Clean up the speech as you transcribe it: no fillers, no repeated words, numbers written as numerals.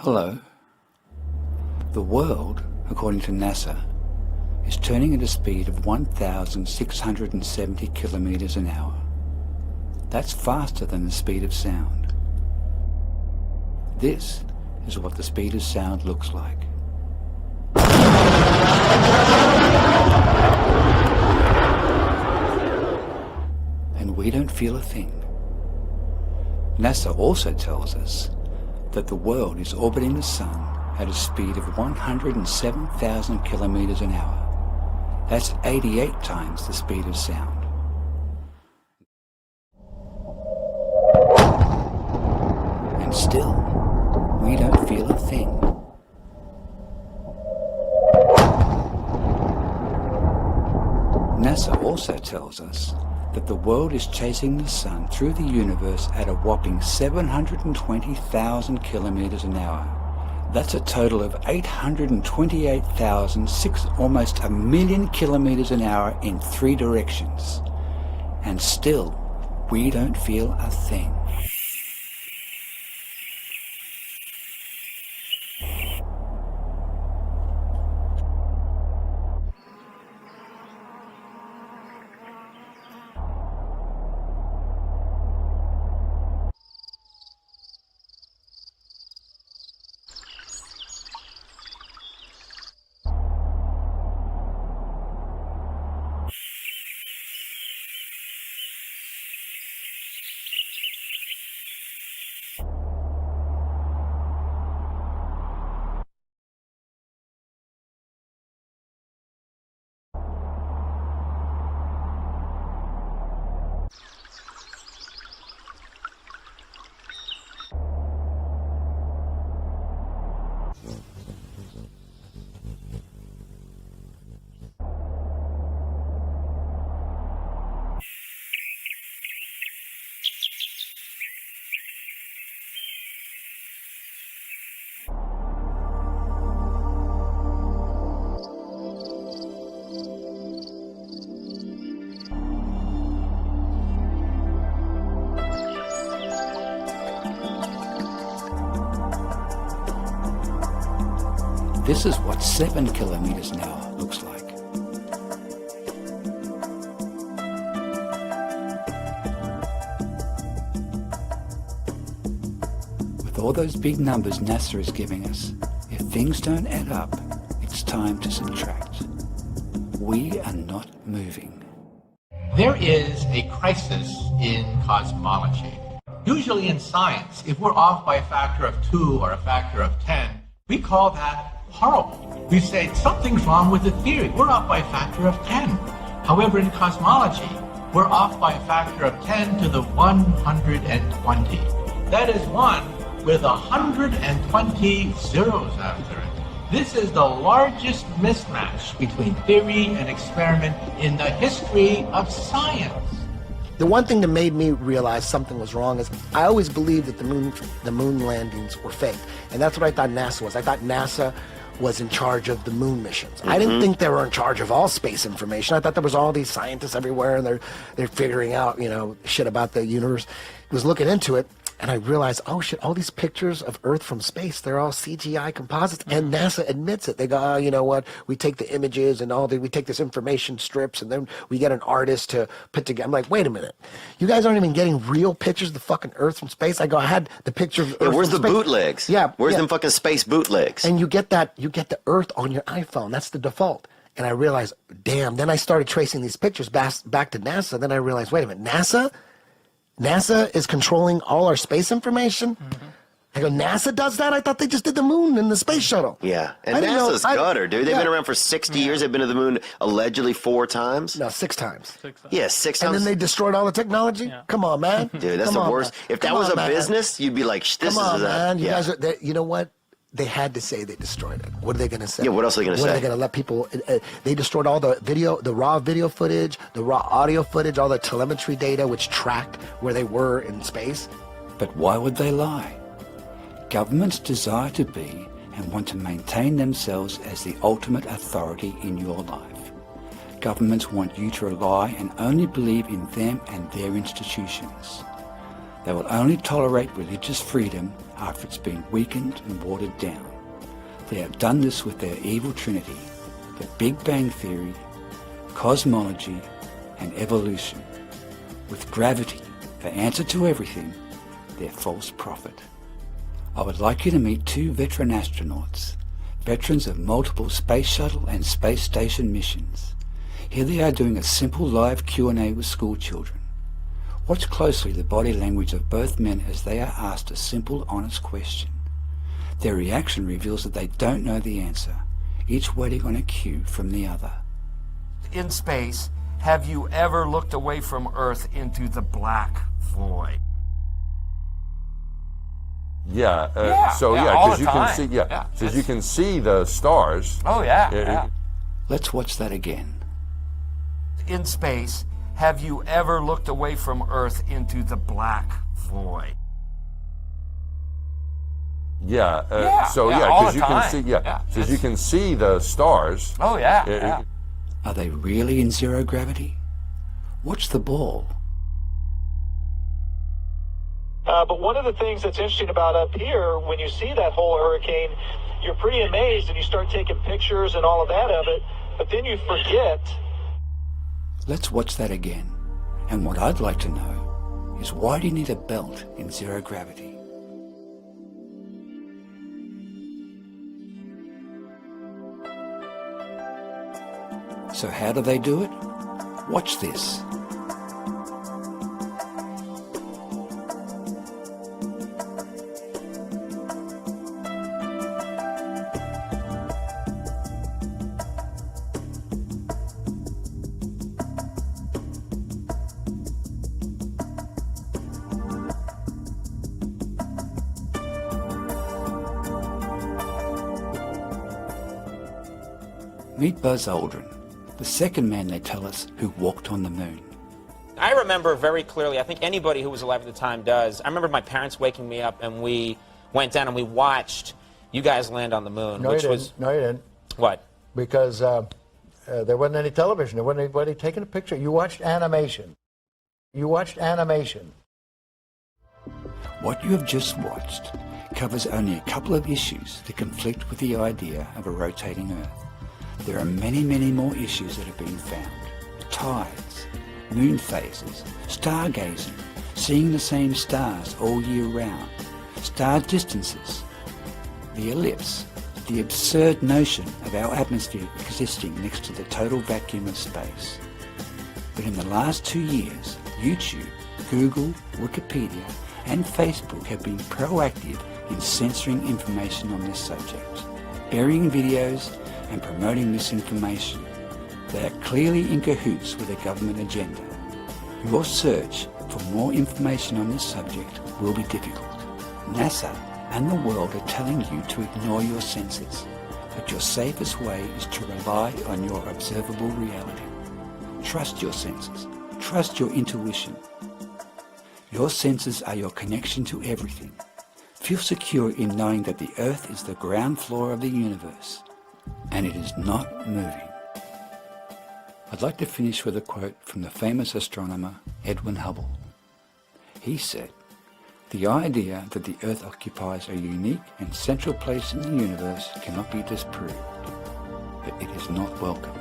Hello. The world, according to NASA, is turning at a speed of 1,670 kilometers an hour. That's faster than the speed of sound. This is what the speed of sound looks like. And we don't feel a thing. NASA also tells us that the world is orbiting the sun at a speed of 107,000 kilometers an hour. That's 88 times the speed of sound. And still, we don't feel a thing. NASA also tells us that the world is chasing the sun through the universe at a whopping 720,000 kilometers an hour. That's a total of 828,006, almost a million kilometers an hour in 3 directions. And still, we don't feel a thing. This is what 7 kilometers an hour looks like. With all those big numbers NASA is giving us, if things don't add up, it's time to subtract. We are not moving. There is a crisis in cosmology. Usually in science, if we're off by a factor of 2 or a factor of 10, we call that horrible. We say something's wrong with the theory. We're off by a factor of 10. However, in cosmology, we're off by a factor of 10 to the 120. That is 1 with 120 zeros after it. This is the largest mismatch between theory and experiment in the history of science. The one thing that made me realize something was wrong is I always believed that the moon landings were fake. And that's what I thought NASA was. I thought NASA was in charge of the moon missions. I didn't think they were in charge of all space information. I thought there was all these scientists everywhere and they're figuring out, shit about the universe. I was looking into it and I realized, oh shit, all these pictures of Earth from space, they're all CGI composites, and NASA admits it. They go, oh, you know what, we take the images and we take this information strips and then we get an artist to put together. I'm like, wait a minute, you guys aren't even getting real pictures of the fucking Earth from space? I go, I had the picture of Earth where's from the space. bootlegs? Yeah. Where's yeah. them fucking space bootlegs? And you get the Earth on your iPhone. That's the default. And I realized, damn, then I started tracing these pictures back to NASA. Then I realized, wait a minute, NASA is controlling all our space information? I go, NASA does that? I thought they just did the moon and the space shuttle. Yeah, and NASA's gutter, dude. They've been around for 60 years. They've been to the moon allegedly 4 times. No, 6 times. 6 times. Yeah, 6 times. And then they destroyed all the technology? Yeah. Come on, man. Dude, that's Come the on, worst. man. If that Come was on, a man. business, you'd be like, this Come on, is man. You yeah. guys are, you know what? They had to say they destroyed it. What are they going to say? Yeah, what else are they going to say? What are they going to let people... they destroyed all the video, the raw video footage, the raw audio footage, all the telemetry data which tracked where they were in space. But why would they lie? Governments desire to be and want to maintain themselves as the ultimate authority in your life. Governments want you to rely and only believe in them and their institutions. They will only tolerate religious freedom after it's been weakened and watered down. They have done this with their evil trinity, the Big Bang Theory, cosmology, and evolution. With gravity, the answer to everything, their false prophet. I would like you to meet two veteran astronauts, veterans of multiple space shuttle and space station missions. Here they are doing a simple live Q&A with school children. Watch closely the body language of both men as they are asked a simple, honest question. Their reaction reveals that they don't know the answer, each waiting on a cue from the other. In space, have you ever looked away from Earth into the black void? Yeah, all because the you can time. see, Yeah, because you can see the stars. Oh, yeah. Let's watch that again. In space, have you ever looked away from Earth into the black void? Yeah, all because the you can time. see, Yeah, because you can see the stars. Oh, yeah. Are they really in zero gravity? Watch the ball. But one of the things that's interesting about up here, when you see that whole hurricane, you're pretty amazed and you start taking pictures and all of that of it, but then you forget. Let's watch that again. And what I'd like to know is, why do you need a belt in zero gravity? So how do they do it? Watch this. Meet Buzz Aldrin, the second man, they tell us, who walked on the moon. I remember very clearly, I think anybody who was alive at the time does, I remember my parents waking me up and we went down and we watched you guys land on the moon. No, which you was didn't. No, you didn't. What? Because there wasn't any television. There wasn't anybody taking a picture. You watched animation. You watched animation. What you have just watched covers only a couple of issues that conflict with the idea of a rotating Earth. There are many, many more issues that have been found. Tides, moon phases, stargazing, seeing the same stars all year round, star distances, the ellipse, the absurd notion of our atmosphere existing next to the total vacuum of space. But in the last 2 years, YouTube, Google, Wikipedia, and Facebook have been proactive in censoring information on this subject, burying videos and promoting misinformation. They are clearly in cahoots with a government agenda. Your search for more information on this subject will be difficult. NASA and the world are telling you to ignore your senses, but your safest way is to rely on your observable reality. Trust your senses. Trust your intuition. Your senses are your connection to everything. Feel secure in knowing that the Earth is the ground floor of the universe, and it is not moving. I'd like to finish with a quote from the famous astronomer Edwin Hubble. He said, "The idea that the Earth occupies a unique and central place in the universe cannot be disproved, but it is not welcome."